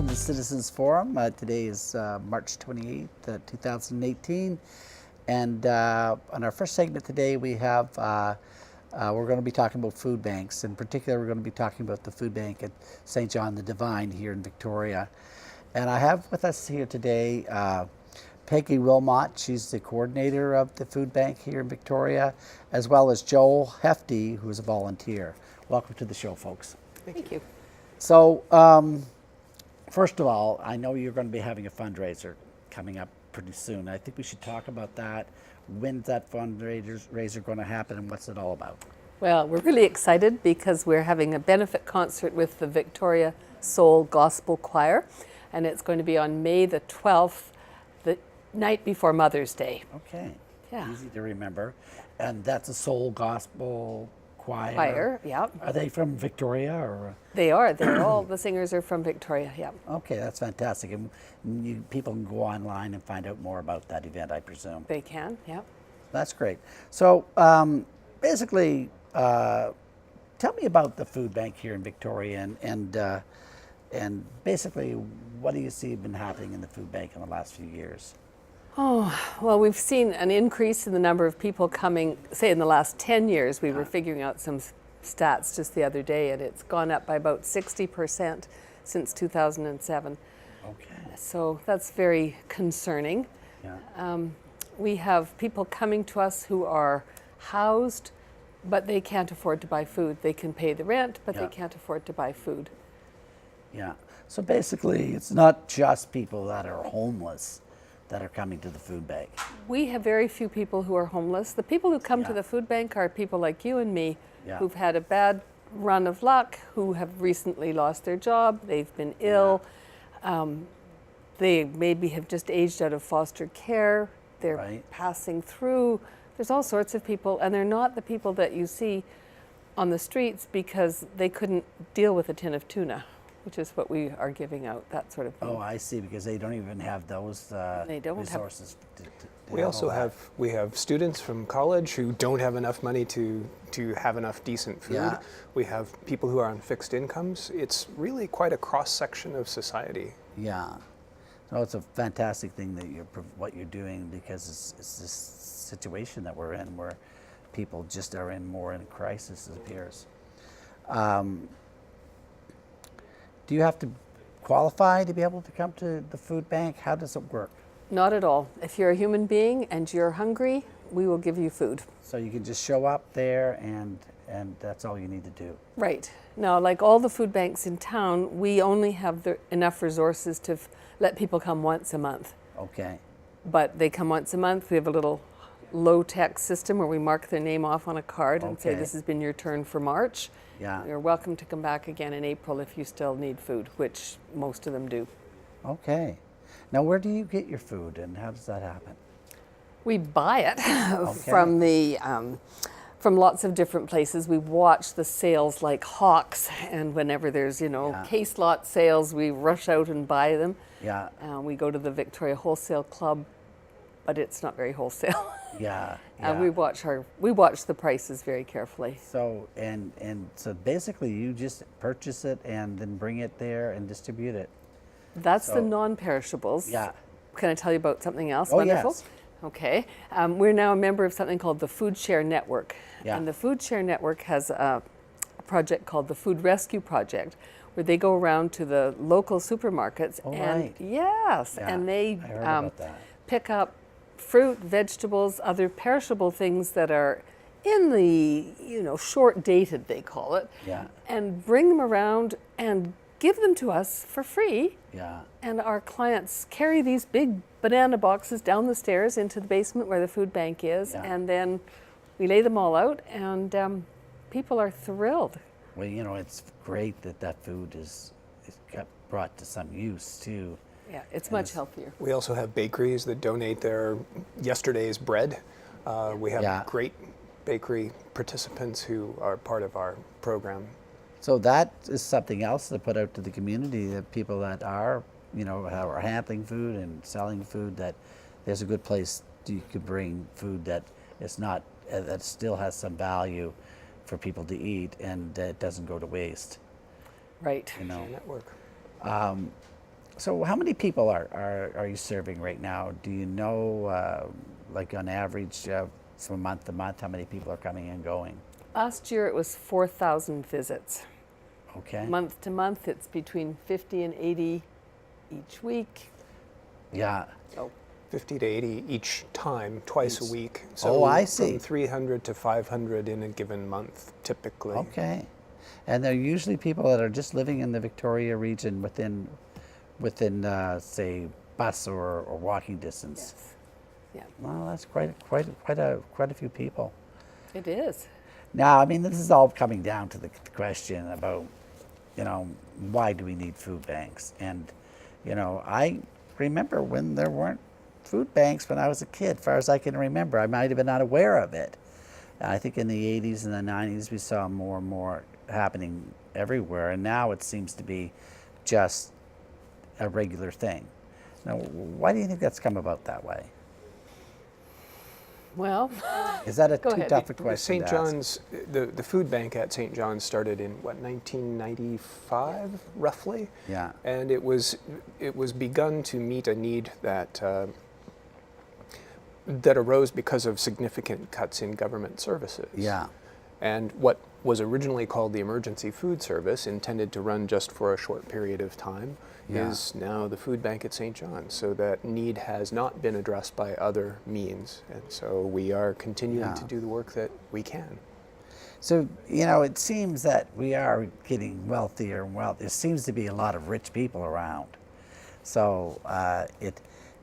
welcome to Citizens Forum. Today is March 28th, 2018. And on our first segment today, we have, we're going to be talking about food banks. In particular, we're going to be talking about the food bank at St. John the Divine here in Victoria. And I have with us here today Peggy Wilmot. She's the coordinator of the food bank here in Victoria, as well as Joel Hefty, who is a volunteer. Welcome to the show, folks. Thank you. So, first of all, I know you're going to be having a fundraiser coming up pretty soon. I think we should talk about that. When's that fundraiser going to happen and what's it all about? Well, we're really excited because we're having a benefit concert with the Victoria Soul Gospel Choir, and it's going to be on May the 12th, the night before Mother's Day. Okay. Yeah. Easy to remember. And that's a Soul Gospel Choir. Choir, yeah. Are they from Victoria or? They are. They're all the singers are from Victoria, yeah. Okay, that's fantastic. And people can go online and find out more about that event, I presume. They can, yeah. That's great. So basically, tell me about the food bank here in Victoria and basically what do you see been happening in the food bank in the last few years? Oh, well, we've seen an increase in the number of people coming, say in the last 10 years. We were figuring out some stats just the other day, and it's gone up by about 60% since 2007. Okay. So that's very concerning. Yeah. We have people coming to us who are housed, but they can't afford to buy food. They can pay the rent, but they can't afford to buy food. Yeah. So basically, it's not just people that are homeless that are coming to the food bank. We have very few people who are homeless. The people who come to the food bank are people like you and me who've had a bad run of luck, who have recently lost their job, they've been ill, they maybe have just aged out of foster care, they're passing through. There's all sorts of people, and they're not the people that you see on the streets because they couldn't deal with a tin of tuna, which is what we are giving out, that sort of thing. Oh, I see, because they don't even have those resources. We also have students from college who don't have enough money to have enough decent food. Yeah. We have people who are on fixed incomes. It's really quite a cross-section of society. Yeah. So it's a fantastic thing that what you're doing, because it's this situation that we're in where people just are more in crisis, it appears. Do you have to qualify to be able to come to the food bank? How does it work? Not at all. If you're a human being and you're hungry, we will give you food. So you can just show up there and that's all you need to do. Right. Now, like all the food banks in town, we only have enough resources to let people come once a month. Okay. But they come once a month. We have a little low-tech system where we mark their name off on a card and say, this has been your turn for March. Yeah. You're welcome to come back again in April if you still need food, which most of them do. Okay. Now, where do you get your food and how does that happen? We buy it from from lots of different places. We watch the sales like hawks, and whenever there's, case lot sales, we rush out and buy them. Yeah. We go to the Victoria Wholesale Club, but it's not very wholesale. Yeah. We watch the prices very carefully. So so basically you just purchase it and then bring it there and distribute it. That's the non-perishables. Yeah. Can I tell you about something else Oh, wonderful? yes. Okay. We're now a member of something called the Food Share Network. Yeah. And the Food Share Network has a project called the Food Rescue Project, where they go around to the local supermarkets and they I heard about that. pick up fruit, vegetables, other perishable things that are in the, short dated, they call it, and bring them around and give them to us for free. Yeah. And our clients carry these big banana boxes down the stairs into the basement where the food bank is, and then we lay them all out, and people are thrilled. Well, it's great that food is got brought to some use too. Yeah, it's much healthier. We also have bakeries that donate their yesterday's bread. We have great bakery participants who are part of our program. So that is something else to put out to the community, that people that are, are handling food and selling food, that there's a good place you could bring food that is not, that still has some value for people to eat and it doesn't go to waste. Right. You know. Network. So how many people are you serving right now? Do you know, like on average, from month to month, how many people are coming and going? Last year it was 4,000 visits. Okay. Month to month, it's between 50 and 80 each week. Yeah. So 50 to 80 each time, twice a week. Oh, So I see. from 300 to 500 in a given month, typically. Okay. And they're usually people that are just living in the Victoria region within say, bus or walking distance. yes, yeah, Well, that's quite a few people. it is. Now, I mean, this is all coming down to the question about, you know, why do we need food banks? And, you know, I remember when there weren't food banks when I was a kid, as far as I can remember. I might have been unaware of it. I think in the 80s and the 90s, we saw more and more happening everywhere. And now it seems to be just a regular thing. Now, why do you think that's come about that way? Well, Is that Go too ahead. tough a question St. to ask? John's, the food bank at St. John's started in, what, 1995, roughly? Yeah. And it was begun to meet a need that that arose because of significant cuts in government services. Yeah. And what was originally called the Emergency Food Service, intended to run just for a short period of time, Yeah. is now the food bank at St. John's. So that need has not been addressed by other means. And so we are continuing Yeah. to do the work that we can. So, you know, it seems that we are getting wealthier and wealthier. There seems to be a lot of rich people around. So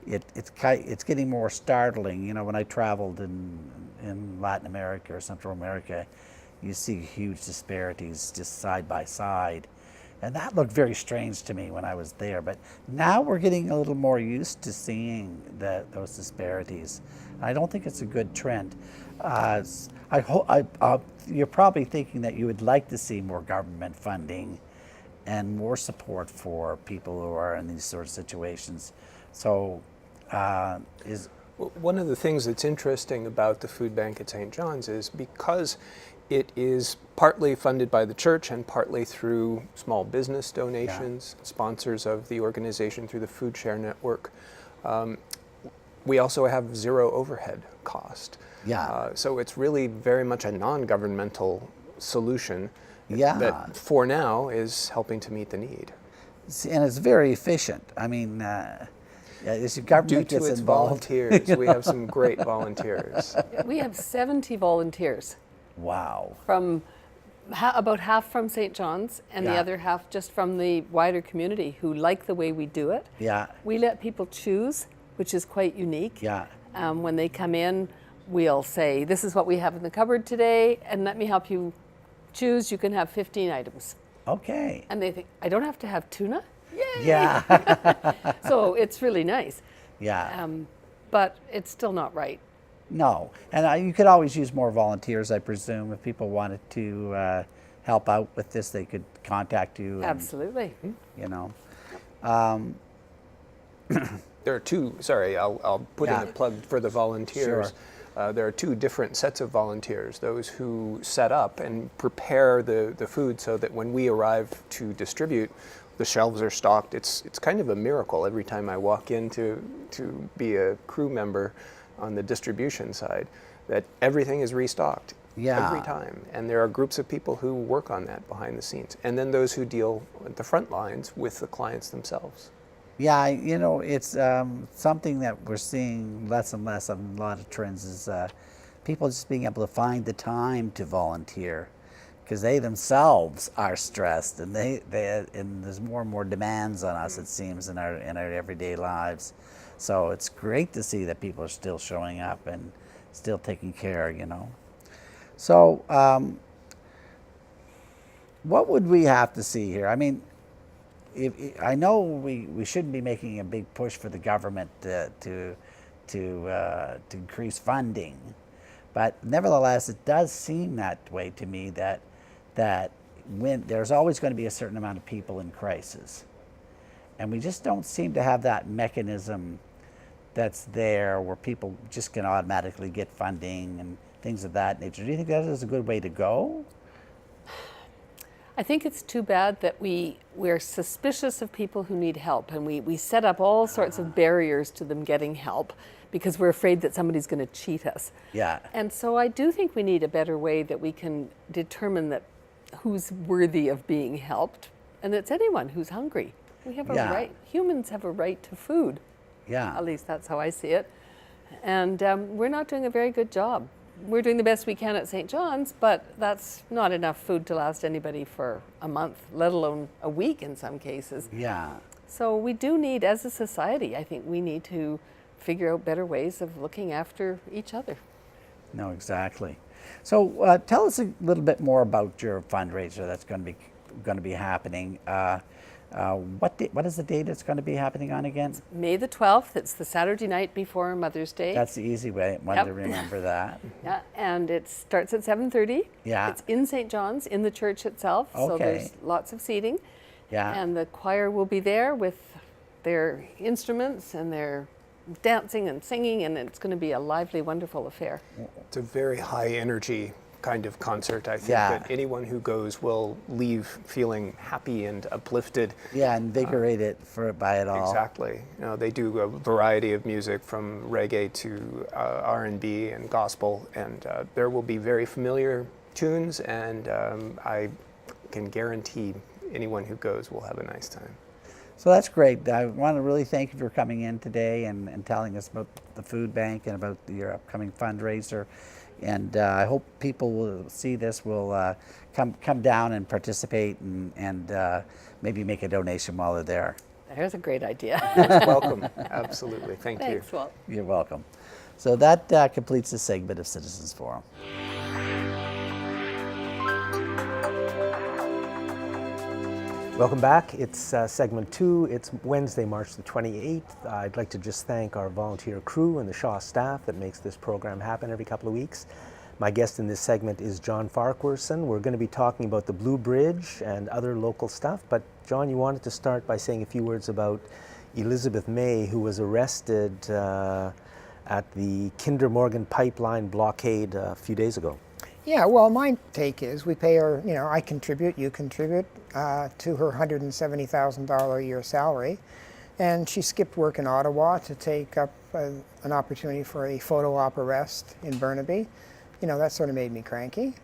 it's getting more startling. You know, when I traveled in Latin America or Central America, you see huge disparities just side by side. And that looked very strange to me when I was there. But now we're getting a little more used to seeing those disparities. I don't think it's a good trend. You're probably thinking that you would like to see more government funding and more support for people who are in these sort of situations. So, One of the things that's interesting about the food bank at St. John's is because it is partly funded by the church and partly through small business donations, sponsors of the organization through the Food Share Network. We also have zero overhead cost. Yeah. So it's really very much a non-governmental solution Yeah. that for now is helping to meet the need. and it's very efficient. I mean, as your government Due to gets its involved. volunteers, we have some great volunteers. we have 70 volunteers Wow. from about half from St. John's and the Yeah. other half just from the wider community who like the way we do it. Yeah. We let people choose, which is quite unique. Yeah. When they come in, we'll say, this is what we have in the cupboard today, and let me help you choose. You can have 15 items. Okay. And they think, I don't have to have tuna? Yay! Yeah. So it's really nice. Yeah. But it's still not right. No, and you could always use more volunteers, I presume. If people wanted to help out with this, they could contact you. And, Absolutely. you know, There are two, sorry, I'll put Yeah. in a plug for the volunteers. Sure. There are two different sets of volunteers, those who set up and prepare the food so that when we arrive to distribute, the shelves are stocked. It's kind of a miracle every time I walk in to be a crew member on the distribution side, that everything is restocked every time. And there are groups of people who work on that behind the scenes. And then those who deal at the front lines with the clients themselves. yeah, you know, it's something that we're seeing less and less of in a lot of trends is people just being able to find the time to volunteer because they themselves are stressed and and there's more and more demands on us, it seems, in our everyday lives. So it's great to see that people are still showing up and still taking care, you know. So what would we have to see here? I mean, I know we shouldn't be making a big push for the government to increase funding, but nevertheless, it does seem that way to me that when there's always going to be a certain amount of people in crisis, and we just don't seem to have that mechanism that's there where people just can automatically get funding and things of that nature. Do you think that is a good way to go? I think it's too bad that we're suspicious of people who need help, and we set up all sorts of barriers to them getting help because we're afraid that somebody's going to cheat us. Yeah. And so I do think we need a better way that we can determine that who's worthy of being helped, and it's anyone who's hungry. We have a Yeah. right, humans have a right to food. Yeah. At least that's how I see it. And we're not doing a very good job. We're doing the best we can at St. John's, but that's not enough food to last anybody for a month, let alone a week in some cases. Yeah. So we do need, as a society, I think we need to figure out better ways of looking after each other. No, exactly. So tell us a little bit more about your fundraiser that's going to be happening. What is the date it's going to be happening on again? May the 12th, it's the Saturday night before Mother's Day. That's the easy way one Yep. to remember that. Yeah, and it starts at 7:30. Yeah. It's in St. John's, in the church itself, so Okay. there's lots of seating. Yeah. And the choir will be there with their instruments and their dancing and singing, and it's going to be a lively, wonderful affair. It's a very high energy kind of concert. I think Yeah. that anyone who goes will leave feeling happy and uplifted. Yeah, invigorated by it all. Exactly. You know, they do a variety of music from reggae to R&B and gospel, and there will be very familiar tunes, and I can guarantee anyone who goes will have a nice time. So that's great. I want to really thank you for coming in today and telling us about the food bank and about your upcoming fundraiser. And I hope people will see this, will come down and participate and maybe make a donation while they're there. There's a great idea. Welcome. Absolutely. Thank you. Thanks, Walt. You're welcome. So that completes this segment of Citizens Forum. Welcome back. It's segment 2. It's Wednesday, March the 28th. I'd like to just thank our volunteer crew and the Shaw staff that makes this program happen every couple of weeks. My guest in this segment is John Farquharson. We're going to be talking about the Blue Bridge and other local stuff. But John, you wanted to start by saying a few words about Elizabeth May, who was arrested at the Kinder Morgan pipeline blockade a few days ago. Yeah, well, my take is we pay her, I contribute, you contribute to her $170,000 a year salary. And she skipped work in Ottawa to take up an opportunity for a photo op arrest in Burnaby. That sort of made me cranky,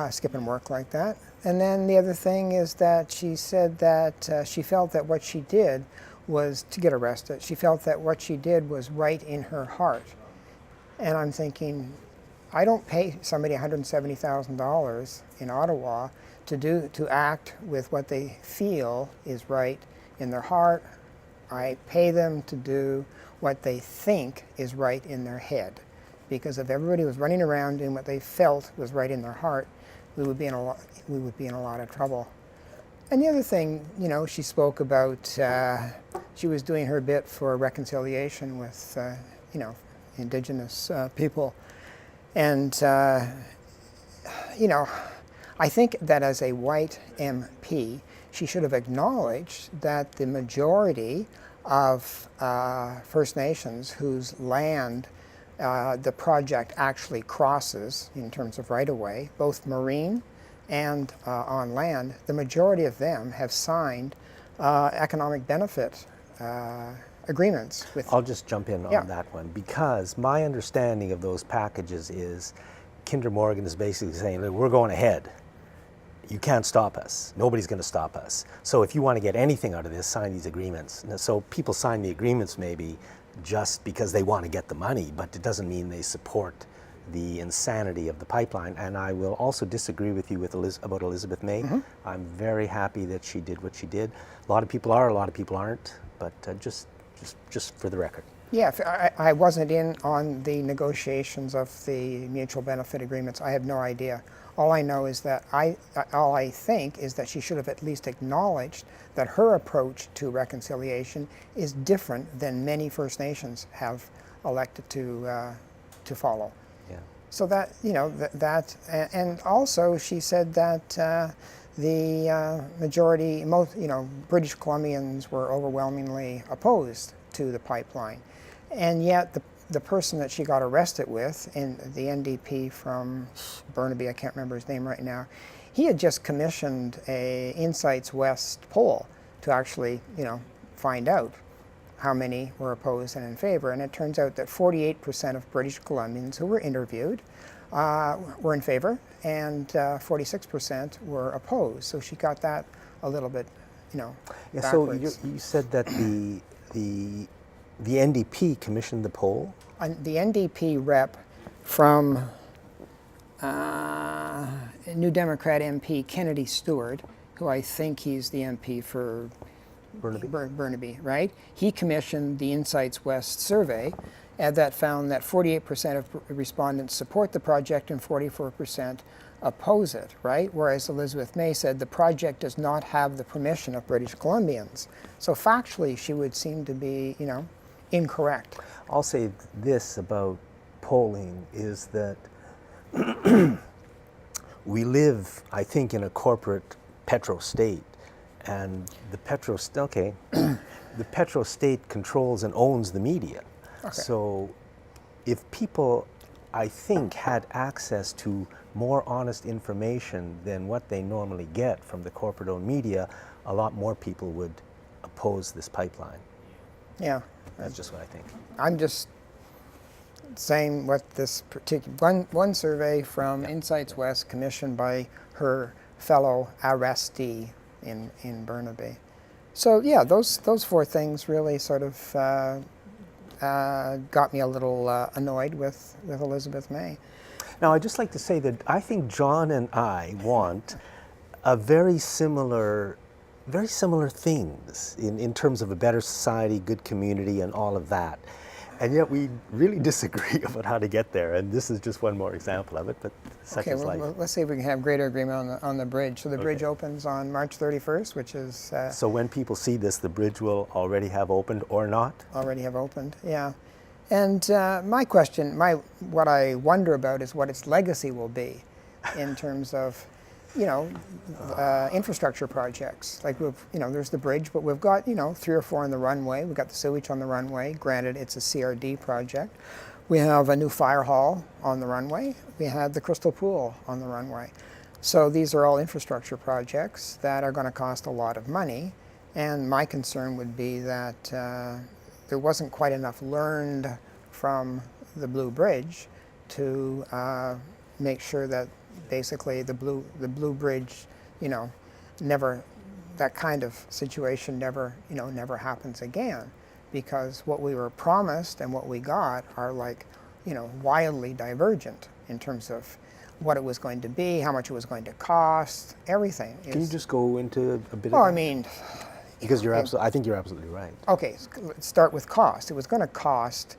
skipping work like that. And then the other thing is that she said that she felt that what she did was to get arrested. She felt that what she did was right in her heart. And I'm thinking, I don't pay somebody $170,000 in Ottawa to act with what they feel is right in their heart. I pay them to do what they think is right in their head. Because if everybody was running around doing what they felt was right in their heart, we would be in a lot of trouble. And the other thing, she spoke about, she was doing her bit for reconciliation with, Indigenous people. And, I think that as a white MP, she should have acknowledged that the majority of First Nations whose land the project actually crosses in terms of right-of-way, both marine and on land, the majority of them have signed economic benefit agreements with. I'll just jump in on that one, because my understanding of those packages is Kinder Morgan is basically saying, look, we're going ahead. You can't stop us. Nobody's going to stop us. So if you want to get anything out of this, sign these agreements. So people sign the agreements maybe just because they want to get the money, but it doesn't mean they support the insanity of the pipeline. And I will also disagree with you about Elizabeth May. Mm-hmm. I'm very happy that she did what she did. A lot of people are, a lot of people aren't, but just for the record. Yeah, I wasn't in on the negotiations of the mutual benefit agreements. I have no idea. All I know is that all I think is that she should have at least acknowledged that her approach to reconciliation is different than many First Nations have elected to follow. Yeah. So that and also she said that the majority, British Columbians were overwhelmingly opposed to the pipeline, and yet the person that she got arrested with, in the NDP from Burnaby, I can't remember his name right now, he had just commissioned a Insights West poll to actually, find out how many were opposed and in favor. And it turns out that 48% of British Columbians who were interviewed were in favor, and 46% were opposed. So she got that a little bit, Yeah, backwards. so you said that the NDP commissioned the poll? The NDP rep from New Democrat MP Kennedy Stewart, who I think he's the MP for Burnaby. Burnaby, right? He commissioned the Insights West survey that found that 48% of respondents support the project and 44% oppose it, right? Whereas Elizabeth May said the project does not have the permission of British Columbians. So factually, she would seem to be, incorrect. I'll say this about polling is that we live, I think, in a corporate petro-state, and the the petro-state controls and owns the media. Okay. So if people, I think, had access to more honest information than what they normally get from the corporate-owned media, a lot more people would oppose this pipeline. Yeah. That's just what I think. I'm just saying what this particular one survey from Insights West commissioned by her fellow arrestee in Burnaby. So yeah, those four things really sort of got me a little annoyed with Elizabeth May. Now, I'd just like to say that I think John and I want a very similar things in terms of a better society, good community, and all of that. And yet we really disagree about how to get there. And this is just one more example of it, but such Okay, is life. well, let's see if we can have greater agreement on the bridge. So the bridge opens on March 31st, which is So when people see this, the bridge will already have opened or not? already have opened, yeah. And my question, what I wonder about is what its legacy will be in terms of, infrastructure projects. Like there's the bridge, but we've got, 3 or 4 on the runway. We've got the sewage on the runway. Granted, it's a CRD project. We have a new fire hall on the runway. We have the Crystal Pool on the runway. So these are all infrastructure projects that are going to cost a lot of money. And my concern would be that there wasn't quite enough learned from the Blue Bridge to make sure that basically the Blue Bridge, never, that kind of situation never happens again, because what we were promised and what we got are wildly divergent in terms of what it was going to be, how much it was going to cost, everything. Can you just go into a bit Well, of I mean, because I think you're absolutely right. okay, let's start with cost. It was going to cost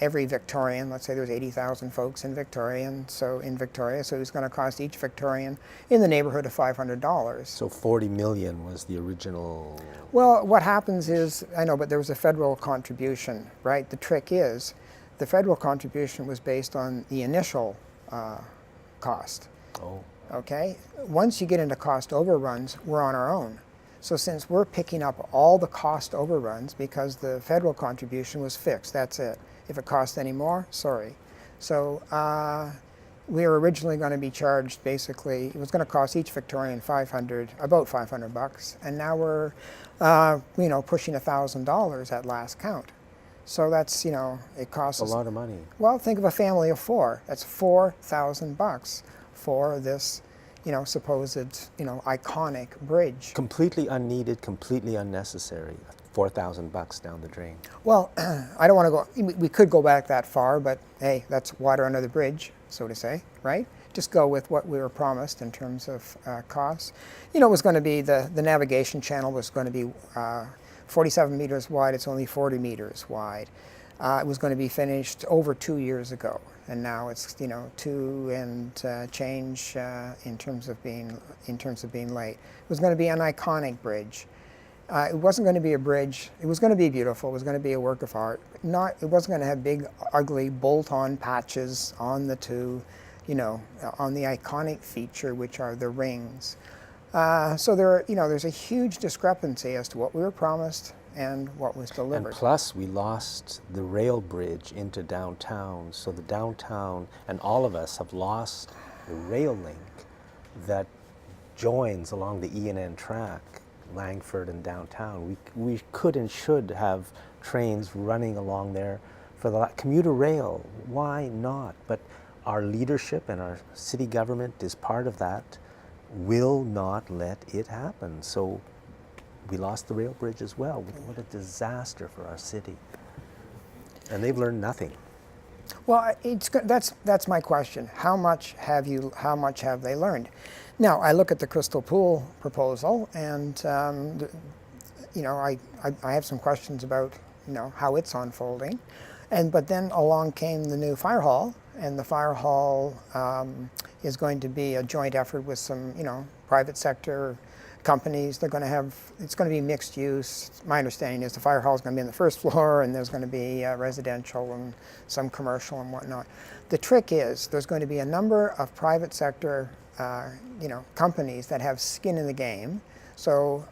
every Victorian, let's say there's 80,000 folks in Victoria, so it was going to cost each Victorian in the neighborhood of $500. So 40 million was the original. Well, what happens is, I know, but there was a federal contribution, right? The trick is, the federal contribution was based on the initial cost. Oh. Okay? Once you get into cost overruns, we're on our own. So since we're picking up all the cost overruns because the federal contribution was fixed, that's it. If it costs any more, sorry. So we were originally going to be charged basically, it was going to cost each Victorian about $500, and now we're pushing $1,000 at last count. So that's, it costs A us lot of money. Well, think of a family of 4. That's $4,000 for this, supposed, iconic bridge. Completely unneeded, completely unnecessary. $4,000 down the drain. Well, I don't want to go, we could go back that far, but hey, that's water under the bridge, so to say, right? Just go with what we were promised in terms of costs. It was going to be, the navigation channel was going to be 47 meters wide, it's only 40 meters wide. It was going to be finished over 2 years ago, and now it's 2 and change in terms of being late. It was going to be an iconic bridge. It wasn't going to be a bridge. It was going to be beautiful. It was going to be a work of art. It wasn't going to have big, ugly bolt-on patches on the on the iconic feature, which are the rings. So there's a huge discrepancy as to what we were promised and what was delivered. And plus, we lost the rail bridge into downtown. So the downtown and all of us have lost the rail link that joins along the E&N track, Langford and downtown. We could and should have trains running along there for the commuter rail. Why not? But our leadership and our city government is part of that, will not let it happen. So we lost the rail bridge as well. What a disaster for our city. And they've learned nothing. Well, that's my question. How much have they learned? Now, I look at the Crystal Pool proposal, and I have some questions about how it's unfolding, but then along came the new fire hall, and the fire hall is going to be a joint effort with some private sector companies. It's going to be mixed use. My understanding is the fire hall is going to be on the first floor, and there's going to be residential and some commercial and whatnot. The trick is there's going to be a number of private sector companies that have skin in the game. So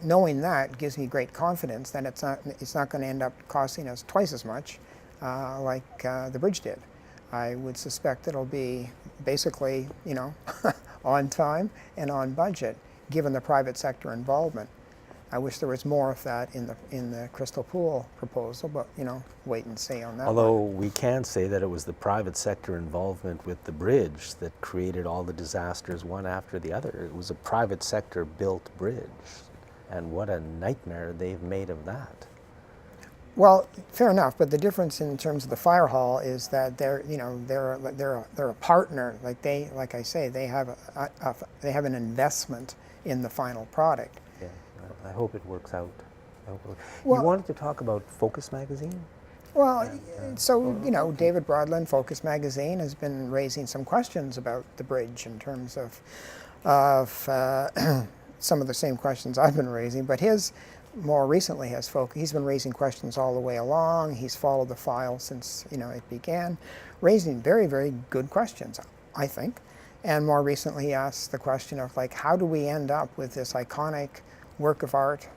knowing that gives me great confidence that it's not going to end up costing us twice as much like the bridge did. I would suspect it'll be basically on time and on budget, given the private sector involvement. I wish there was more of that in the Crystal Pool proposal, but wait and see on that. Although we can say that it was the private sector involvement with the bridge that created all the disasters one after the other. It was a private sector built bridge, and what a nightmare they've made of that. Well, fair enough, but the difference in terms of the fire hall is that they're a partner. Like I say, they have an investment in the final product. Yeah, I hope it works out. Well, you wanted to talk about Focus magazine? Well, so David Broadland, Focus magazine, has been raising some questions about the bridge in terms of some of the same questions I've been raising, but his more recently he's been raising questions all the way along. He's followed the file since it began, raising very, very good questions, I think. And more recently, he asked the question of how do we end up with this iconic work of art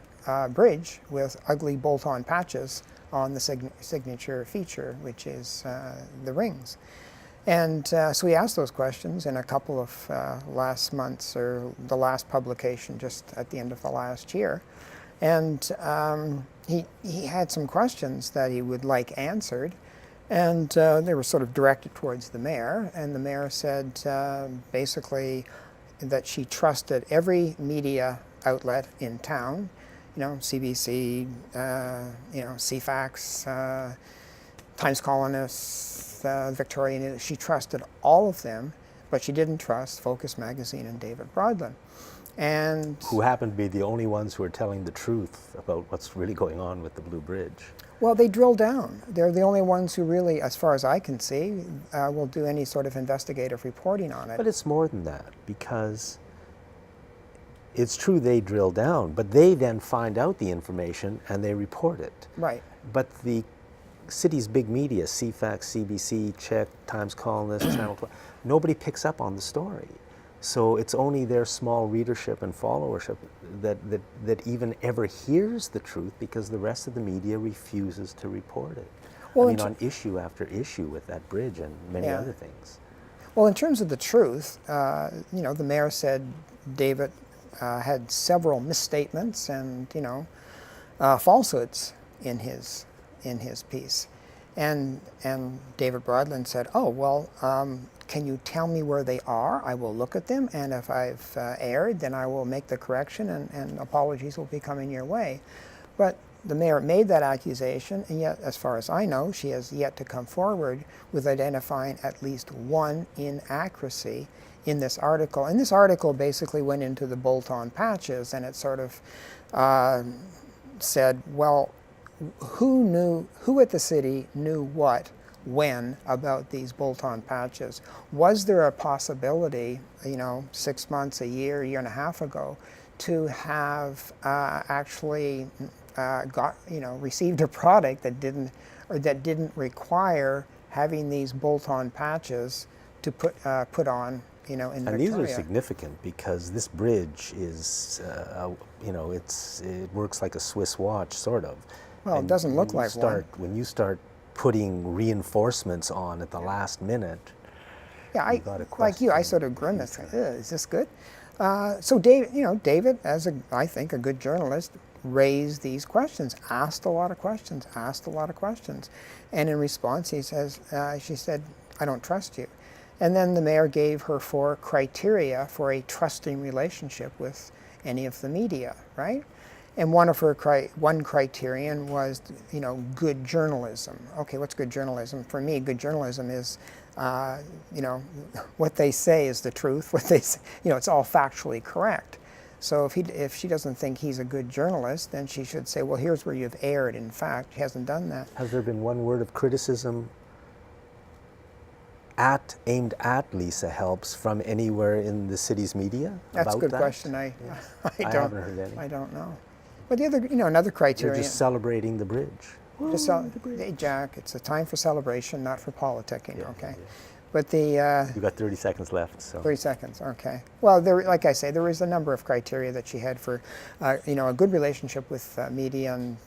bridge with ugly bolt-on patches on the signature feature, which is the rings. And so we asked those questions in a couple of last months, or the last publication just at the end of the last year. And he had some questions that he would like answered, and they were sort of directed towards the mayor. And the mayor said basically that she trusted every media outlet in town, CBC, CFAX, Times Colonist, Victoria News. She trusted all of them, but she didn't trust Focus magazine and David Broadland. And who happen to be the only ones who are telling the truth about what's really going on with the Blue Bridge. Well, they drill down. They're the only ones who really, as far as I can see, will do any sort of investigative reporting on it. But it's more than that, because it's true they drill down, but they then find out the information and they report it. Right. But the city's big media, CFAX, CBC, Czech, Times Colonist, Channel 12, nobody picks up on the story. So it's only their small readership and followership that even ever hears the truth, because the rest of the media refuses to report it. Well, on issue after issue with that bridge and many other things. Well, in terms of the truth, the mayor said David had several misstatements and falsehoods in his piece, and David Broadland said, "Oh well, can you tell me where they are? I will look at them, and if I've erred, then I will make the correction, and apologies will be coming your way." But the mayor made that accusation, and yet, as far as I know, she has yet to come forward with identifying at least one inaccuracy in this article. And this article basically went into the bolt-on patches, and it sort of said, well, who at the city knew what, when, about these bolt-on patches? Was there a possibility, 6 months, a year and a half ago, to have actually received a product that didn't require having these bolt-on patches to put on, in Victoria? And these are significant because this bridge is, it works like a Swiss watch, sort of. Well, and it doesn't look like one. When you start putting reinforcements on at the last minute, yeah, like you, I sort of grimaced. Is this good? So David, as I think a good journalist, raised these questions, asked a lot of questions, and in response, she said, "I don't trust you." And then the mayor gave her 4 criteria for a trusting relationship with any of the media, right? And one of her one criterion was, good journalism. Okay, what's good journalism? For me, good journalism is, what they say is the truth. What they say, it's all factually correct. So if she doesn't think he's a good journalist, then she should say, well, here's where you've erred. In fact, he hasn't done that. Has there been one word of criticism aimed at Lisa Helps from anywhere in the city's media? That's a good that? question. I haven't heard any. I don't know. But the other, another You're criterion. just celebrating the bridge. Hey, Jack, it's a time for celebration, not for politicking. Yeah, Okay. yeah. But the You've got 30 seconds left. So 30 seconds, okay. Well, like I say, there was a number of criteria that she had for, a good relationship with media, and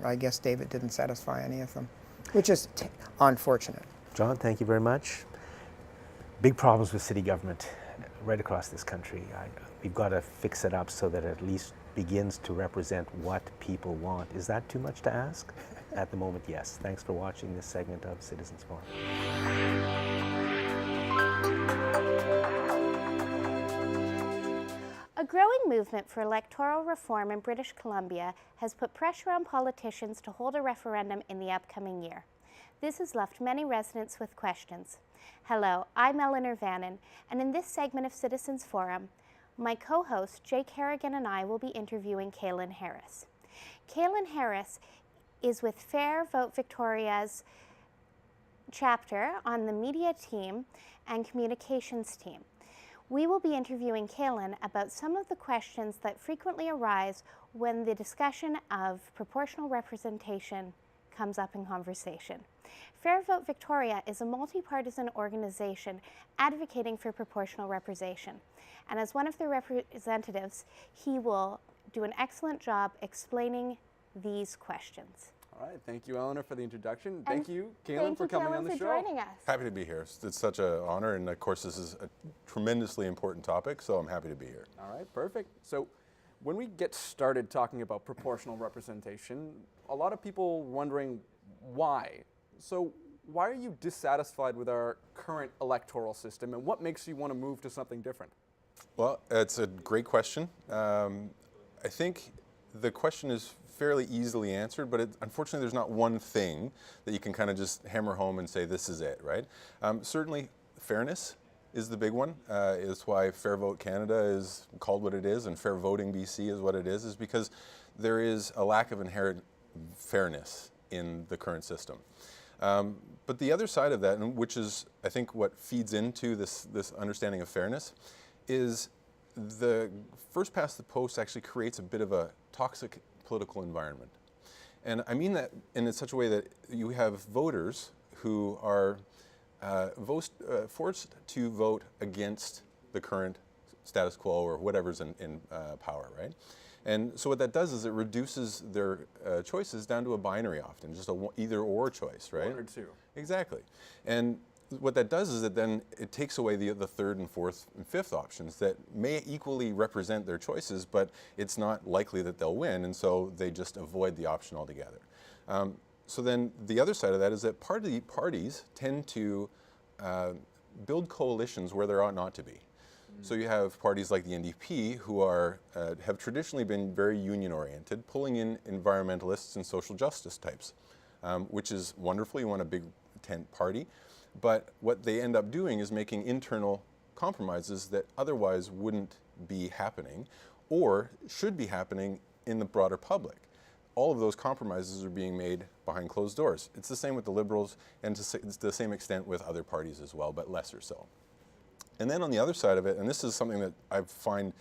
I guess David didn't satisfy any of them, which is unfortunate. John, thank you very much. Big problems with city government right across this country. We've got to fix it up so that it at least begins to represent what people want. Is that too much to ask? At the moment, yes. Thanks for watching this segment of Citizens Forum. A growing movement for electoral reform in British Columbia has put pressure on politicians to hold a referendum in the upcoming year. This has left many residents with questions. Hello, I'm Eleanor Vannon, and in this segment of Citizens Forum, my co-host Jake Harrigan and I will be interviewing Kaylin Harris. Kaylin Harris is with Fair Vote Victoria's chapter on the media team and communications team. We will be interviewing Kaylin about some of the questions that frequently arise when the discussion of proportional representation comes up in conversation. Fair Vote Victoria is a multi-partisan organization advocating for proportional representation. And as one of the representatives, he will do an excellent job explaining these questions. All right, thank you, Eleanor, for the introduction. Thank you, Kaylin, for coming on the show. Joining us. Happy to be here. It's such an honor, and of course, this is a tremendously important topic, so I'm happy to be here. All right, perfect. So when we get started talking about proportional representation, a lot of people wondering why. So why are you dissatisfied with our current electoral system, and what makes you want to move to something different? Well, it's a great question. I think the question is fairly easily answered, but unfortunately there's not one thing that you can kind of just hammer home and say this is it, right? Certainly fairness is the big one. It's why Fair Vote Canada is called what it is and Fair Voting BC is what it is because there is a lack of inherent fairness in the current system. But the other side of that, and which is I think what feeds into this understanding of fairness, is the first past the post actually creates a bit of a toxic political environment. And I mean that in such a way that you have voters who are forced to vote against the current status quo or whatever's in power, right? And so what that does is it reduces their choices down to a binary often, just a either or choice, right? One or two. Exactly. And what that does is that then it takes away the third and fourth and fifth options that may equally represent their choices, but it's not likely that they'll win, and so they just avoid the option altogether. So then the other side of that is that parties tend to build coalitions where there ought not to be. So you have parties like the NDP who have traditionally been very union-oriented, pulling in environmentalists and social justice types, which is wonderful. You want a big tent party. But what they end up doing is making internal compromises that otherwise wouldn't be happening or should be happening in the broader public. All of those compromises are being made behind closed doors. It's the same with the Liberals and to the same extent with other parties as well, but lesser so. And then on the other side of it, and this is something that I find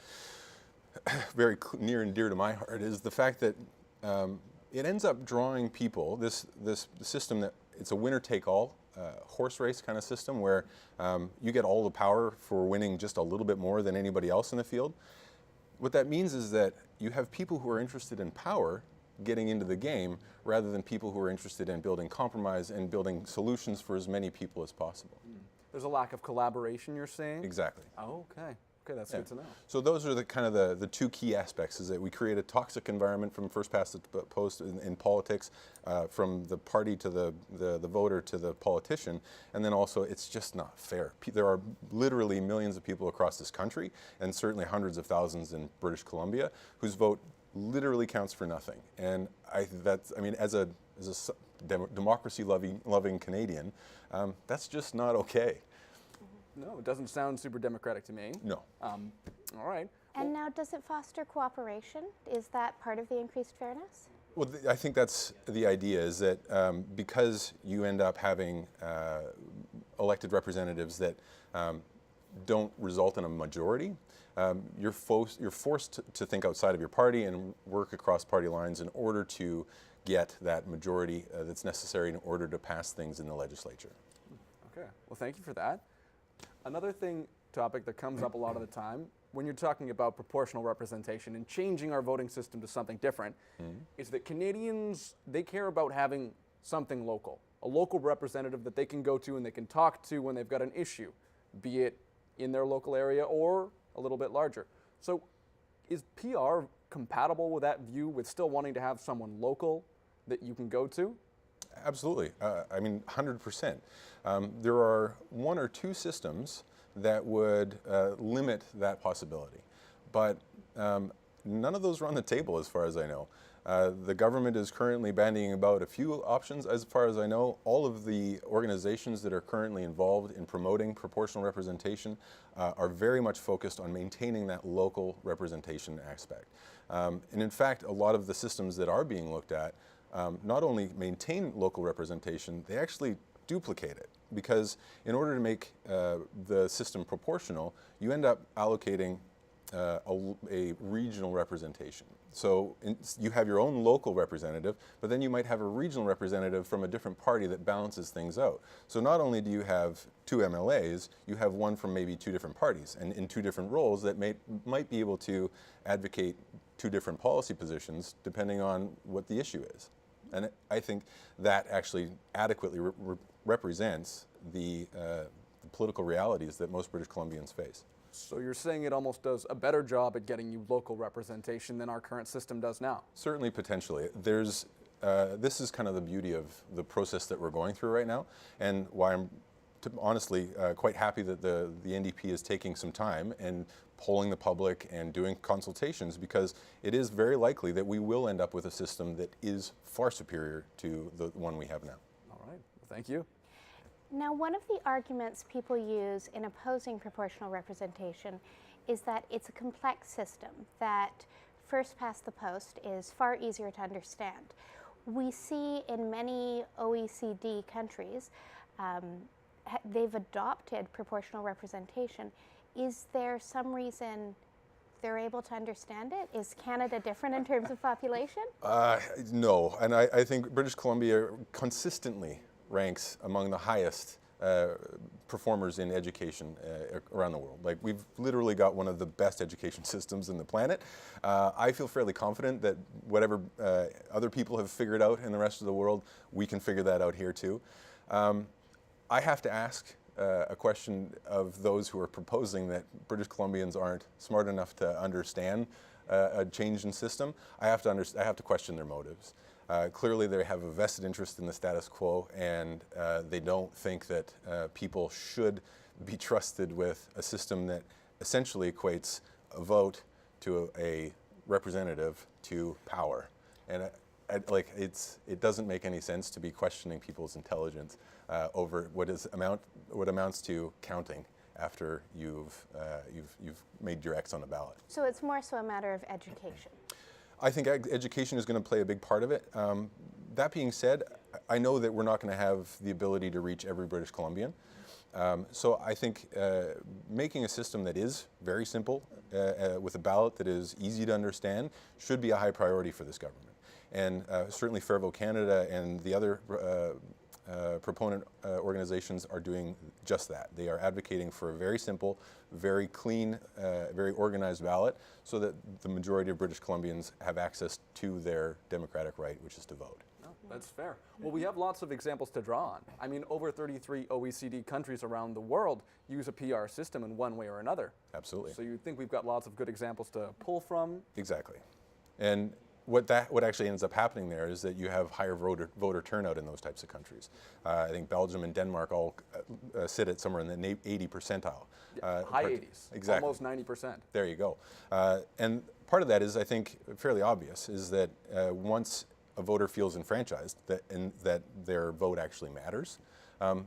very near and dear to my heart, is the fact that it ends up drawing people, this system that it's a winner-take-all horse race kind of system where you get all the power for winning just a little bit more than anybody else in the field. What that means is that you have people who are interested in power getting into the game rather than people who are interested in building compromise and building solutions for as many people as possible. There's a lack of collaboration, you're saying? Exactly. Oh, okay. Okay, that's good to know. So those are the kind of the two key aspects, is that we create a toxic environment from first past the post in politics, from the party to the voter to the politician, and then also it's just not fair. There are literally millions of people across this country, and certainly hundreds of thousands in British Columbia, whose vote literally counts for nothing. And I mean, as a democracy-loving Canadian, that's just not okay. No, it doesn't sound super democratic to me. No. All right. And now, does it foster cooperation? Is that part of the increased fairness? Well, I think that's the idea, is that because you end up having elected representatives that don't result in a majority, you're forced to think outside of your party and work across party lines in order to get that majority that's necessary in order to pass things in the legislature. Okay. Well, thank you for that. Another topic that comes up a lot of the time when you're talking about proportional representation and changing our voting system to something different is that Canadians, they care about having something local, a local representative that they can go to and they can talk to when they've got an issue, be it in their local area or a little bit larger. So is PR compatible with that view, with still wanting to have someone local that you can go to? Absolutely. I mean, 100%. There are one or two systems that would limit that possibility, but none of those are on the table as far as I know. The government is currently bandying about a few options. As far as I know, all of the organizations that are currently involved in promoting proportional representation are very much focused on maintaining that local representation aspect. And in fact, a lot of the systems that are being looked at not only maintain local representation, they actually duplicate it, because in order to make the system proportional, you end up allocating a regional representation. So you have your own local representative, but then you might have a regional representative from a different party that balances things out. So not only do you have two MLAs, you have one from maybe two different parties and in two different roles that might be able to advocate two different policy positions depending on what the issue is. And I think that actually adequately represents the political realities that most British Columbians face. So you're saying it almost does a better job at getting you local representation than our current system does now? Certainly, potentially. This is kind of the beauty of the process that we're going through right now, and why I'm honestly quite happy that the NDP is taking some time and polling the public and doing consultations, because it is very likely that we will end up with a system that is far superior to the one we have now. All right. Well, thank you. Now, one of the arguments people use in opposing proportional representation is that it's a complex system, that first past the post is far easier to understand. We see in many OECD countries, they've adopted proportional representation. Is there some reason they're able to understand it? Is Canada different in terms of population? No, and I think British Columbia consistently ranks among the highest performers in education around the world. Like, we've literally got one of the best education systems in the planet. I feel fairly confident that whatever other people have figured out in the rest of the world, we can figure that out here too. I have to ask a question of those who are proposing that British Columbians aren't smart enough to understand a change in system. I have to question their motives. Clearly, they have a vested interest in the status quo, and they don't think that people should be trusted with a system that essentially equates a vote to a representative to power. And it doesn't make any sense to be questioning people's intelligence over what amounts to counting after you've made your X on the ballot. So it's more so a matter of education. I think education is going to play a big part of it. That being said, I know that we're not going to have the ability to reach every British Columbian. So I think making a system that is very simple with a ballot that is easy to understand should be a high priority for this government. And certainly Fair Vote Canada and the other proponent organizations are doing just that. They are advocating for a very simple, very clean, very organized ballot so that the majority of British Columbians have access to their democratic right, which is to vote. Oh, That's fair. Well, we have lots of examples to draw on. I mean, over 33 OECD countries around the world use a PR system in one way or another. Absolutely. So you think we've got lots of good examples to pull from? Exactly. And what actually ends up happening there is that you have higher voter turnout in those types of countries. I think Belgium and Denmark all sit at somewhere in the 80 percentile. High 80s, exactly. almost 90%. There you go. And part of that is, I think, fairly obvious, is that once a voter feels enfranchised that their vote actually matters,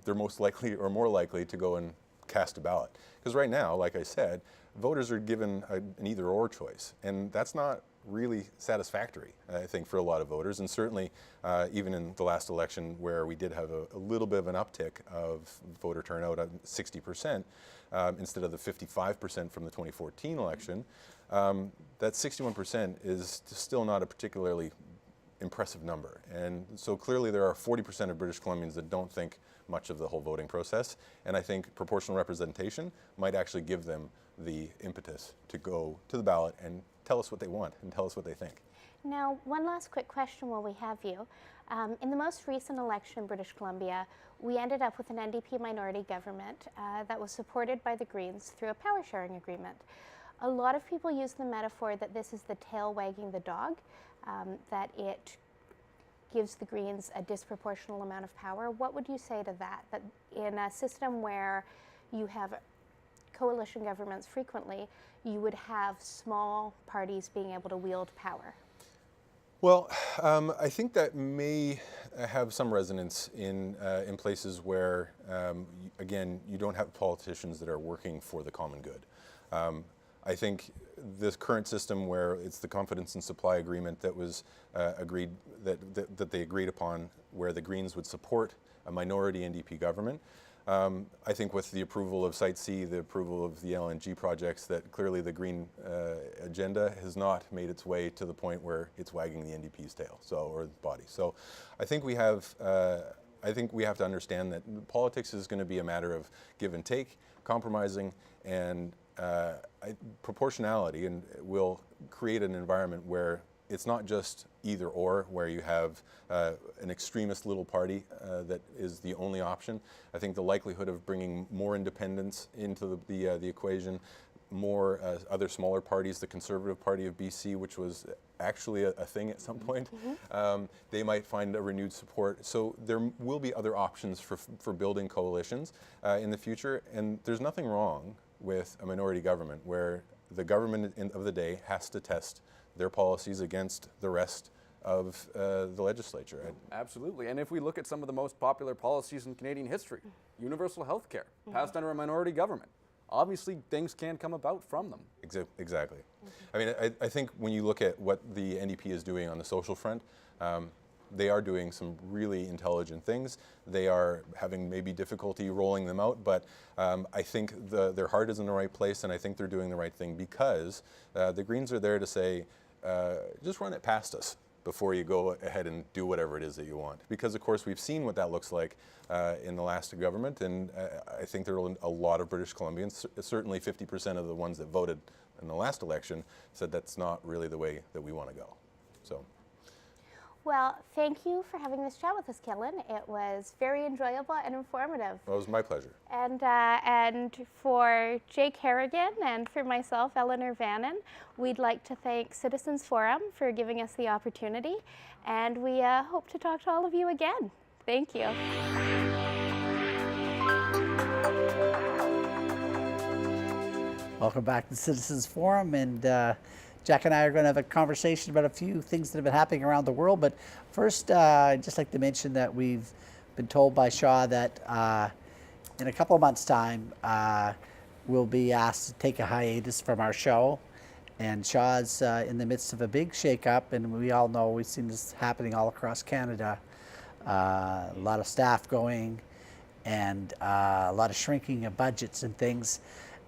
they're most likely or more likely to go and cast a ballot. Because right now, like I said, voters are given an either-or choice, and that's not really satisfactory, I think, for a lot of voters. And certainly, even in the last election, where we did have a little bit of an uptick of voter turnout at 60%, instead of the 55% from the 2014 election, that 61% is still not a particularly impressive number. And so clearly there are 40% of British Columbians that don't think much of the whole voting process. And I think proportional representation might actually give them the impetus to go to the ballot and tell us what they want and tell us what they think. Now, one last quick question while we have you. In the most recent election in British Columbia, we ended up with an NDP minority government that was supported by the Greens through a power sharing agreement. A lot of people use the metaphor that this is the tail wagging the dog, that it gives the Greens a disproportional amount of power. What would you say to that? That in a system where you have coalition governments frequently, you would have small parties being able to wield power? Well, I think that may have some resonance in places where, again, you don't have politicians that are working for the common good. I think this current system where it's the confidence and supply agreement that was agreed, that they agreed upon, where the Greens would support a minority NDP government. I think with the approval of Site C, the approval of the LNG projects, that clearly the Green agenda has not made its way to the point where it's wagging the NDP's tail, or body. So I think we have to understand that politics is going to be a matter of give and take, compromising, and proportionality, and will create an environment where it's not just either or, where you have an extremist little party that is the only option. I think the likelihood of bringing more independents into the equation, more other smaller parties, the Conservative Party of BC, which was actually a thing at some point, they might find a renewed support. So there will be other options for building coalitions in the future, and there's nothing wrong with a minority government where the government of the day has to test their policies against the rest of the legislature. Absolutely. And if we look at some of the most popular policies in Canadian history, universal health care, passed under a minority government, obviously things can come about from them. Exactly. I mean, I think when you look at what the NDP is doing on the social front, they are doing some really intelligent things. They are having maybe difficulty rolling them out, but I think their heart is in the right place, and I think they're doing the right thing, because the Greens are there to say, just run it past us before you go ahead and do whatever it is that you want. Because of course we've seen what that looks like in the last government, and I think there are a lot of British Columbians, certainly 50% of the ones that voted in the last election, said that's not really the way that we want to go. So. Well, thank you for having this chat with us, Kellen. It was very enjoyable and informative. Well, it was my pleasure. And for Jake Harrigan and for myself, Eleanor Vannon, we'd like to thank Citizens Forum for giving us the opportunity, and we hope to talk to all of you again. Thank you. Welcome back to Citizens Forum, and Jack and I are going to have a conversation about a few things that have been happening around the world. But first, I'd just like to mention that we've been told by Shaw that in a couple of months' time, we'll be asked to take a hiatus from our show. And Shaw's in the midst of a big shakeup, and we all know we've seen this happening all across Canada. A lot of staff going, and a lot of shrinking of budgets and things.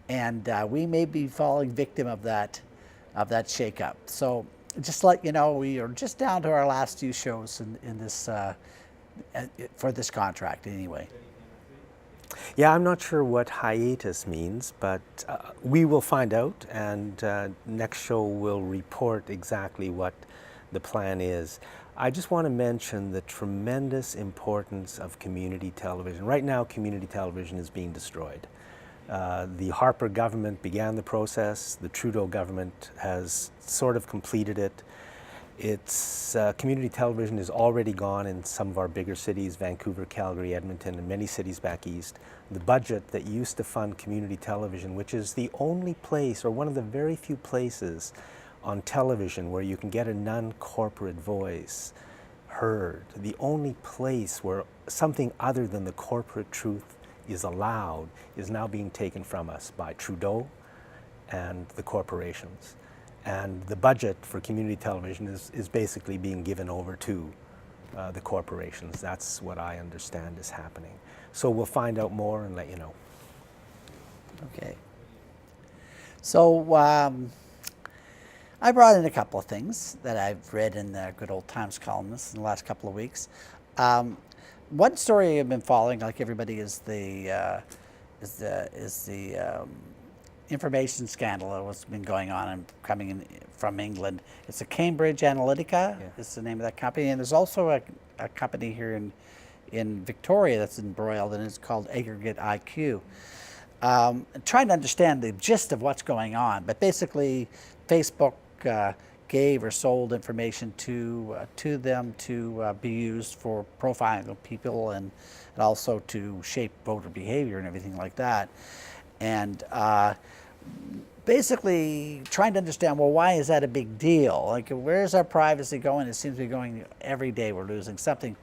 And we may be falling victim of that shakeup. So just to let you know, we are just down to our last few shows in this for this contract anyway. Yeah, I'm not sure what hiatus means, but we will find out, and next show will report exactly what the plan is. I just want to mention the tremendous importance of community television. Right now, community television is being destroyed. The Harper government began the process. The Trudeau government has sort of completed it. It's community television is already gone in some of our bigger cities, Vancouver, Calgary, Edmonton, and many cities back east. The budget that used to fund community television, which is the only place or one of the very few places on television where you can get a non-corporate voice heard, the only place where something other than the corporate truth is allowed, is now being taken from us by Trudeau and the corporations. And the budget for community television is basically being given over to the corporations. That's what I understand is happening. So we'll find out more and let you know. Okay. So I brought in a couple of things that I've read in the Good Old Times columnists in the last couple of weeks. One story I've been following, like everybody, is the information scandal that has been going on and coming in from England. It's a Cambridge Analytica. Yeah. Is the name of that company, and there's also a company here in Victoria that's embroiled, and it's called Aggregate IQ. Trying to understand the gist of what's going on, but basically, Facebook gave or sold information to them to be used for profiling of people and also to shape voter behavior and everything like that. And basically trying to understand, well, why is that a big deal? Like, where's our privacy going? It seems to be going every day. We're losing something.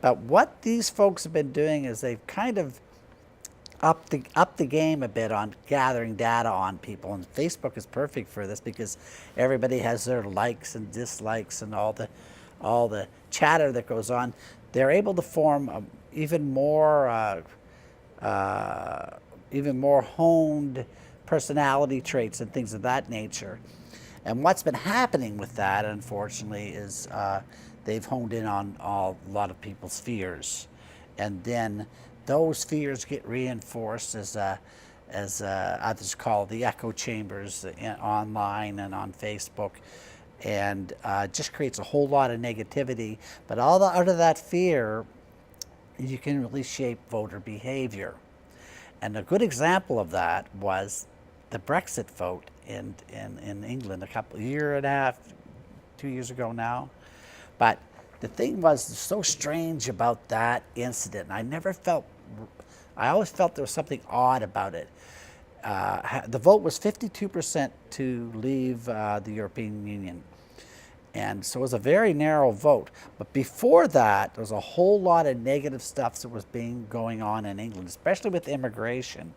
But what these folks have been doing is they've kind of up the game a bit on gathering data on people, and Facebook is perfect for this because everybody has their likes and dislikes and all the chatter that goes on. They're able to form even more honed personality traits and things of that nature. And what's been happening with that, unfortunately, is they've honed in on a lot of people's fears, and then those fears get reinforced as others call the echo chambers online and on Facebook, and just creates a whole lot of negativity. But out of that fear, you can really shape voter behavior. And a good example of that was the Brexit vote in England a year and a half, 2 years ago now. But the thing was so strange about that incident, and I always felt there was something odd about it. The vote was 52% to leave the European Union. And so it was a very narrow vote. But before that, there was a whole lot of negative stuff that was going on in England, especially with immigration.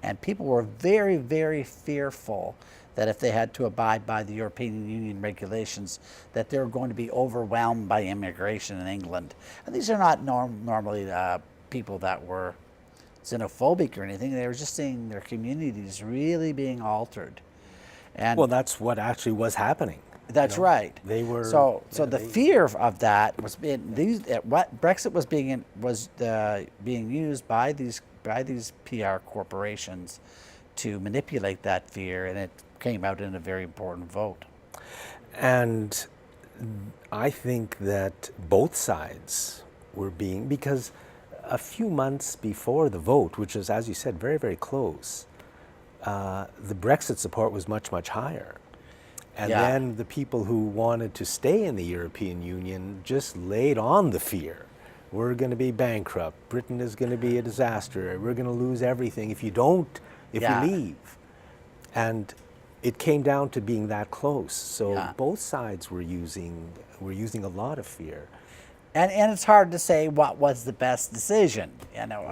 And people were very, very fearful that if they had to abide by the European Union regulations, that they were going to be overwhelmed by immigration in England. And these are not normally people that were xenophobic or anything. They were just seeing their communities really being altered. And Well, that's what actually was happening. that's right. They were So the fear of that was what Brexit was being used by these PR corporations to manipulate that fear, and it came out in a very important vote. And I think that both sides were because a few months before the vote, which was, as you said, very, very close, the Brexit support was much, much higher. And then the people who wanted to stay in the European Union just laid on the fear. We're going to be bankrupt. Britain is going to be a disaster. We're going to lose everything if you leave. And it came down to being that close. So both sides were using a lot of fear. And it's hard to say what was the best decision. You know,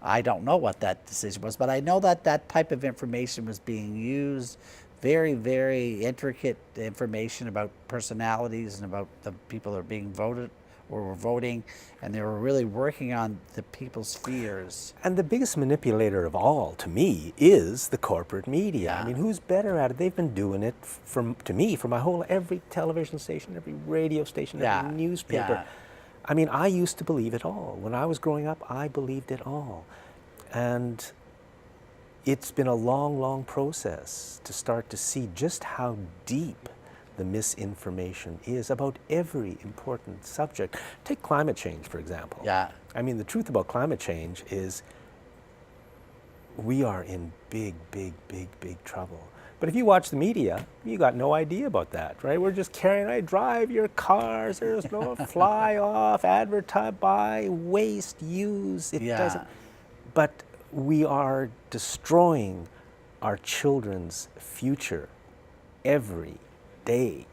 I don't know what that decision was, but I know that that type of information was being used. Very, very intricate information about personalities and about the people that are being voted or were voting, and they were really working on the people's fears. And the biggest manipulator of all, to me, is the corporate media. I mean, who's better at it? They've been doing it for every television station, every radio station, every newspaper. I mean, I used to believe it all. When I was growing up, I believed it all. And it's been a long, long process to start to see just how deep the misinformation is about every important subject. Take climate change, for example. Yeah. I mean, the truth about climate change is we are in big, big, big, big trouble. But if you watch the media, you got no idea about that, right? We're just carrying, right? Drive your cars, there's no fly off, advertise, buy, waste, use. It doesn't. But we are destroying our children's future every day.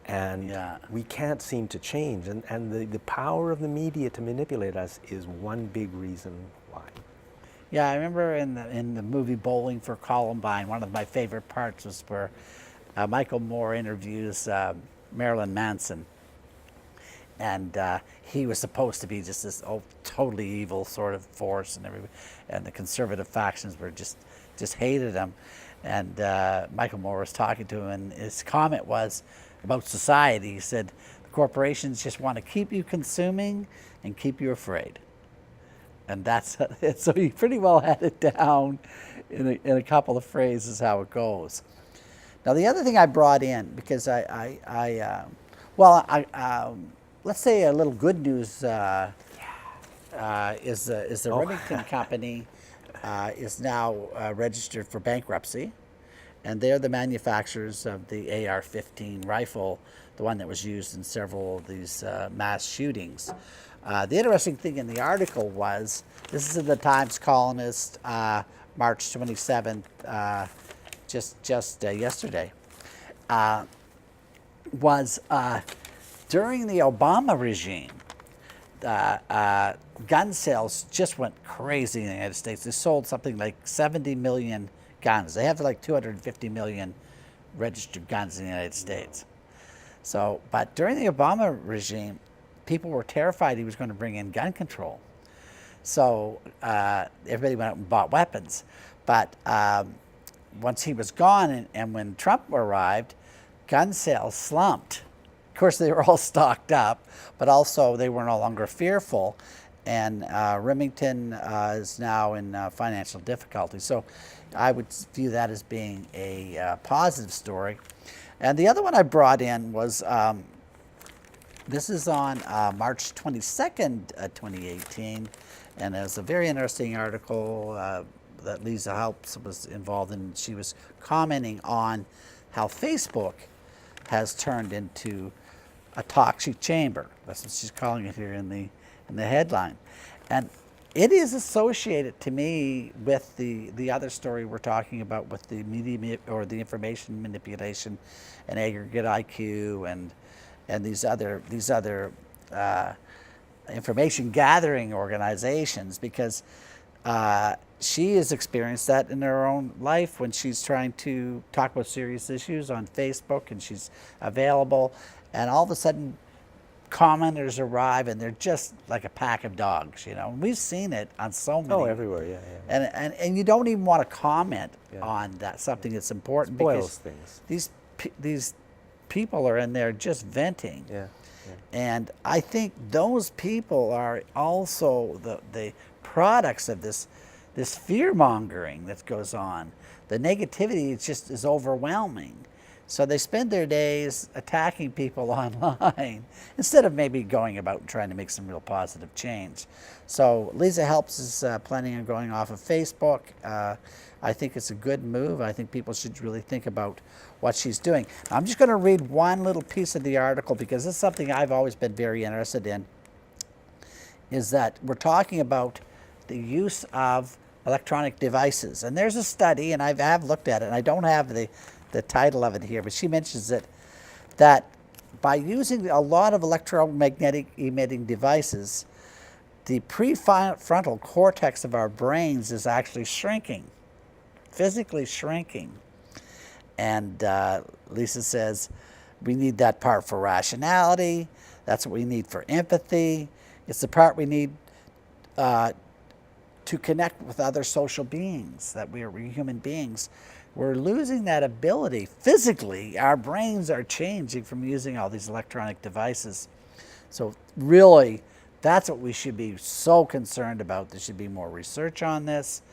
And we can't seem to change. And the power of the media to manipulate us is one big reason why. Yeah, I remember in the movie Bowling for Columbine, one of my favorite parts was where Michael Moore interviews Marilyn Manson. And he was supposed to be just this totally evil sort of force, and the conservative factions were just hated him. And Michael Moore was talking to him, and his comment was about society. He said, the corporations just want to keep you consuming and keep you afraid. And that's so he pretty well had it down in a couple of phrases how it goes. Now the other thing I brought in, because let's say a little good news is the Remington Company is now registered for bankruptcy, and they're the manufacturers of the AR-15 rifle, the one that was used in several of these mass shootings. The interesting thing in the article was, this is in the Times Colonist, March 27th, just yesterday, was during the Obama regime, gun sales just went crazy in the United States. They sold something like 70 million guns. They have like 250 million registered guns in the United States. So, but during the Obama regime, people were terrified he was going to bring in gun control. So everybody went out and bought weapons. But once he was gone and when Trump arrived, gun sales slumped. Of course, they were all stocked up, but also they were no longer fearful. And Remington is now in financial difficulty. So I would view that as being a positive story. And the other one I brought in was, this is on March 22nd, 2018, and it was a very interesting article that Lisa Helps was involved in. She was commenting on how Facebook has turned into a toxic chamber. That's what she's calling it here in the headline. And it is associated to me with the other story we're talking about with the media or the information manipulation and aggregate IQ and these other information gathering organizations, because she has experienced that in her own life when she's trying to talk about serious issues on Facebook and she's available, and all of a sudden commenters arrive and they're just like a pack of dogs, you know. And we've seen it on so many. Oh, everywhere, yeah. And you don't even want to comment on that, something that's important, spoils because these people are in there just venting. Yeah. And I think those people are also the products of this fear mongering that goes on. The negativity is overwhelming. So they spend their days attacking people online instead of maybe going about and trying to make some real positive change. So Lisa Helps is planning on going off of Facebook. I think it's a good move. I think people should really think about what she's doing. I'm just going to read one little piece of the article because this is something I've always been very interested in, is that we're talking about the use of electronic devices. And there's a study, and I have looked at it, and I don't have the title of it here, but she mentions it, that by using a lot of electromagnetic emitting devices, the prefrontal cortex of our brains is actually shrinking, physically shrinking. And Lisa says, we need that part for rationality. That's what we need for empathy. It's the part we need to connect with other social beings, that we're human beings. We're losing that ability. Physically, our brains are changing from using all these electronic devices. So really, that's what we should be so concerned about. There should be more research on this.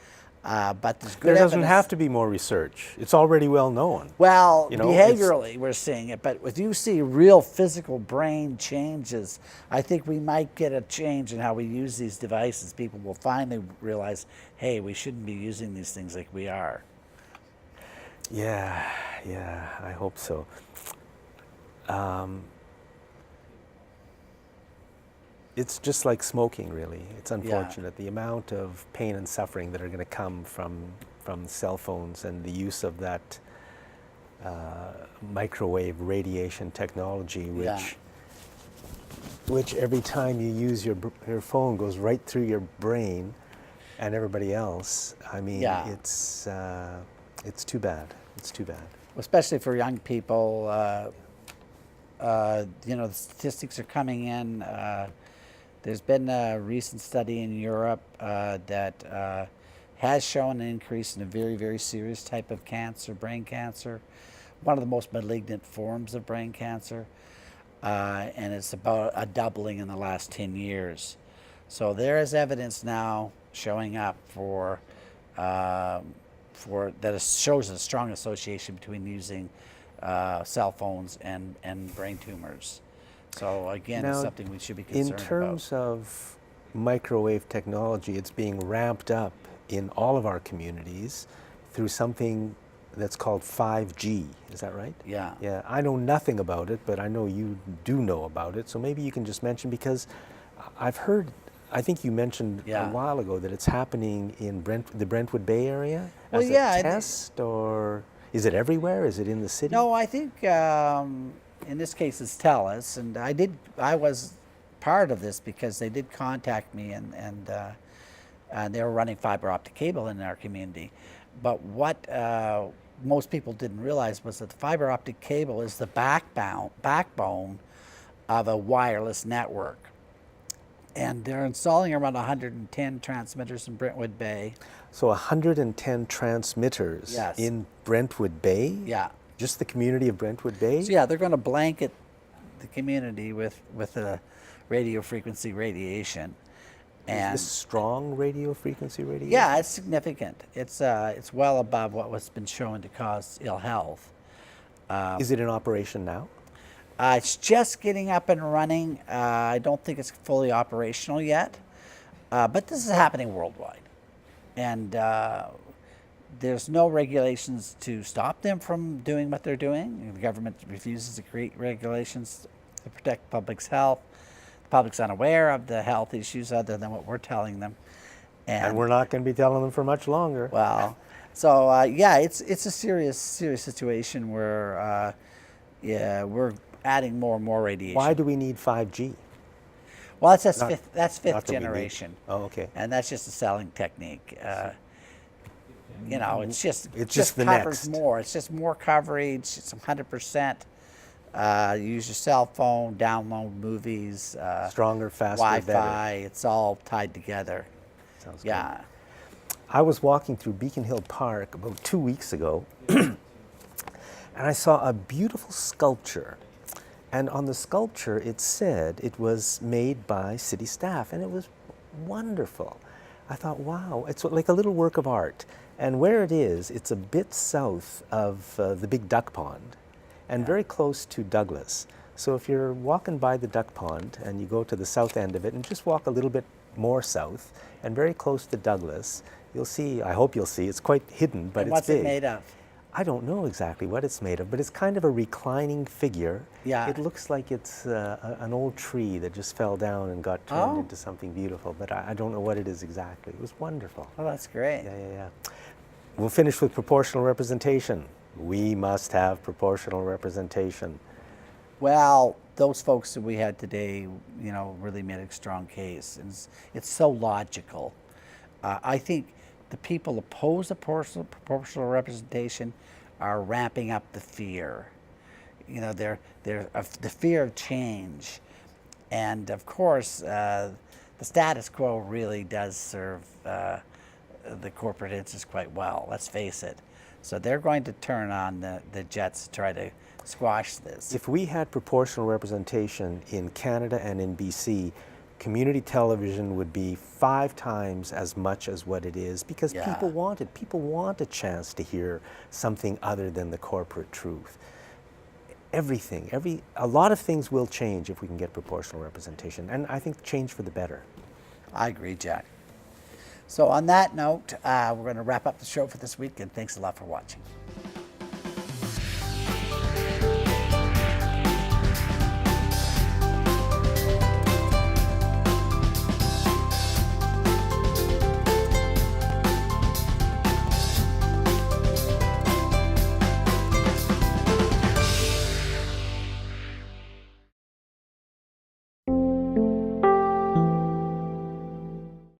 But there's good There doesn't evidence. have to be more research. It's already well known. Well, You know, it's- behaviorally, we're seeing it, but if you see real physical brain changes, I think we might get a change in how we use these devices. People will finally realize, hey, we shouldn't be using these things like we are. Yeah, I hope so. It's just like smoking, really. It's unfortunate the amount of pain and suffering that are going to come from cell phones and the use of that microwave radiation technology, which every time you use your phone goes right through your brain and everybody else. I mean, it's too bad. It's too bad. Especially for young people. You know, the statistics are coming in. There's been a recent study in Europe that has shown an increase in a very, very serious type of cancer, brain cancer, one of the most malignant forms of brain cancer, and it's about a doubling in the last 10 years. So there is evidence now showing up for that shows a strong association between using cell phones and brain tumors. So again, Now, it's something we should be concerned in terms of microwave technology, it's being ramped up in all of our communities through something that's called 5G. Is that right? Yeah. Yeah, I know nothing about it, but I know you do know about it. So maybe you can just mention, because I've heard, I think you mentioned a while ago that it's happening in the Brentwood Bay area Well, as yeah, a test, or is it everywhere? Is it in the city? No, I think in this case it's TELUS, and I was part of this because they did contact me, and they were running fiber optic cable in our community. But what most people didn't realize was that the fiber optic cable is the backbone of a wireless network. And they're installing around 110 transmitters in Brentwood Bay. So 110 transmitters in Brentwood Bay? Yeah. Just the community of Brentwood Bay? So yeah, they're going to blanket the community with a radio frequency radiation. And is this strong radio frequency radiation? yeah, it's significant. It's well above what was been shown to cause ill health. Is it in operation now? It's just getting up and running. I don't think it's fully operational yet, but this is happening worldwide. And there's no regulations to stop them from doing what they're doing. The government refuses to create regulations to protect the public's health. The public's unaware of the health issues other than what we're telling them. And we're not going to be telling them for much longer. Well, so yeah, it's a serious situation where we're adding more and more radiation. Why do we need 5G? Well, that's fifth that we generation. need. Oh, okay. And that's just a selling technique. You know, it's just the covers next. more. It's just more coverage. It's 100%. Use your cell phone, download movies. Stronger, faster, Wi-Fi. better. It's all tied together. Sounds Yeah. good. I was walking through Beacon Hill Park about 2 weeks ago, and I saw a beautiful sculpture. And on the sculpture, it said it was made by city staff, and it was wonderful. I thought, wow, it's like a little work of art. And where it is, it's a bit south of the big duck pond, and very close to Douglas. So if you're walking by the duck pond and you go to the south end of it and just walk a little bit more south and very close to Douglas, you'll see, I hope you'll see, it's quite hidden, but And it's what's big. it made of? I don't know exactly what it's made of, but it's kind of a reclining figure. Yeah. It looks like it's an old tree that just fell down and got turned into something beautiful, but I don't know what it is exactly. It was wonderful. Oh, that's great. Yeah. We'll finish with proportional representation. We must have proportional representation. Well, those folks that we had today, you know, really made a strong case. And it's so logical. I think the people opposed to proportional representation are ramping up the fear. You know, the fear of change. And of course, the status quo really does serve the corporate interests quite well, let's face it. So they're going to turn on the jets to try to squash this. If we had proportional representation in Canada and in BC, community television would be 5 times as much as what it is, because Yeah. people want it. People want a chance to hear something other than the corporate truth. Everything, a lot of things will change if we can get proportional representation, and I think change for the better. I agree, Jack. So on that note, we're going to wrap up the show for this week, and thanks a lot for watching.